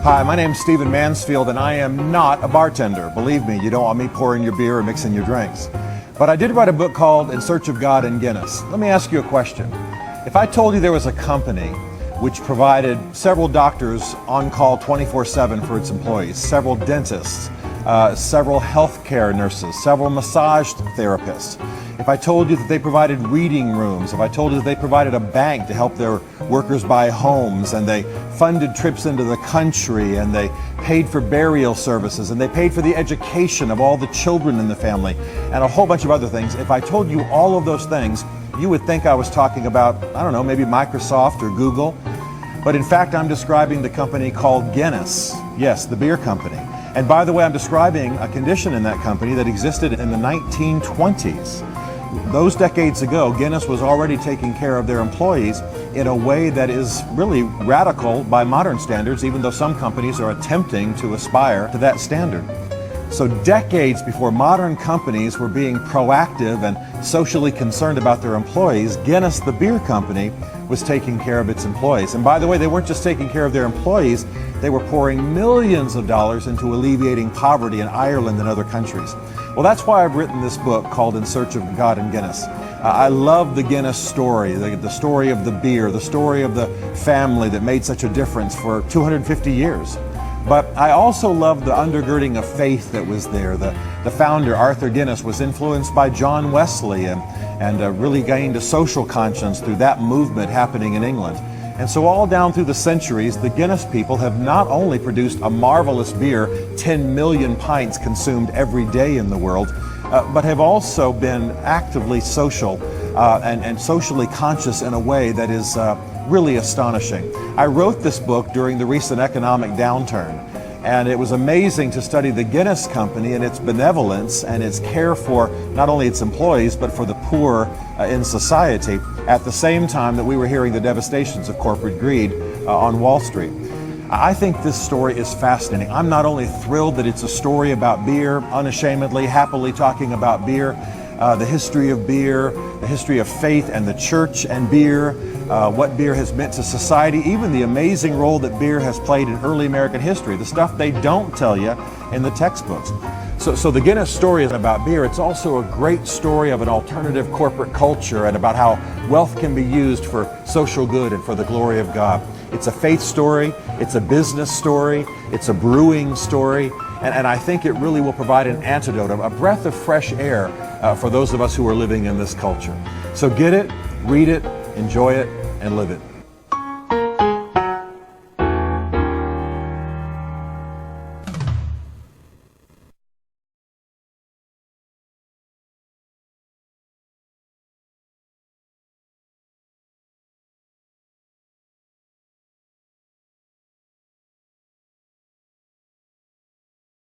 Hi, my name's Stephen Mansfield and I am not a bartender. Believe me, you don't want me pouring your beer or mixing your drinks. But I did write a book called In Search of God in Guinness. Let me ask you a question. If I told you there was a company which provided several doctors on call 24/7 for its employees, several dentists, several healthcare nurses, several massage therapists, if I told you that they provided reading rooms, if I told you that they provided a bank to help their workers buy homes, and they funded trips into the country, and they paid for burial services, and they paid for the education of all the children in the family, and a whole bunch of other things, if I told you all of those things, you would think I was talking about, I don't know, maybe Microsoft or Google. But in fact, I'm describing the company called Guinness. Yes, the beer company. And by the way, I'm describing a condition in that company that existed in the 1920s. Those decades ago, Guinness was already taking care of their employees in a way that is really radical by modern standards, even though some companies are attempting to aspire to that standard. So decades before modern companies were being proactive and socially concerned about their employees, Guinness, the beer company, was taking care of its employees. And by the way, they weren't just taking care of their employees, they were pouring millions of dollars into alleviating poverty in Ireland and other countries. Well, that's why I've written this book called In Search of God in Guinness. I love the Guinness story, the story of the beer, the story of the family that made such a difference for 250 years. But I also love the undergirding of faith that was there. The founder, Arthur Guinness, was influenced by John Wesley and really gained a social conscience through that movement happening in England. And so all down through the centuries, the Guinness people have not only produced a marvelous beer, 10 million pints consumed every day in the world, but have also been actively social and socially conscious in a way that is really astonishing. I wrote this book during the recent economic downturn, and it was amazing to study the Guinness company and its benevolence and its care for not only its employees but for the poor in society at the same time that we were hearing the devastations of corporate greed on Wall Street. I think this story is fascinating. I'm not only thrilled that it's a story about beer, unashamedly, happily talking about beer, the history of beer, the history of faith and the church and beer, what beer has meant to society, even the amazing role that beer has played in early American history, the stuff they don't tell you in the textbooks. So the Guinness story is about beer. It's also a great story of an alternative corporate culture and about how wealth can be used for social good and for the glory of God. It's a faith story, it's a business story, it's a brewing story, and I think it really will provide an antidote, a breath of fresh air for those of us who are living in this culture. So get it, read it, enjoy it, and live it.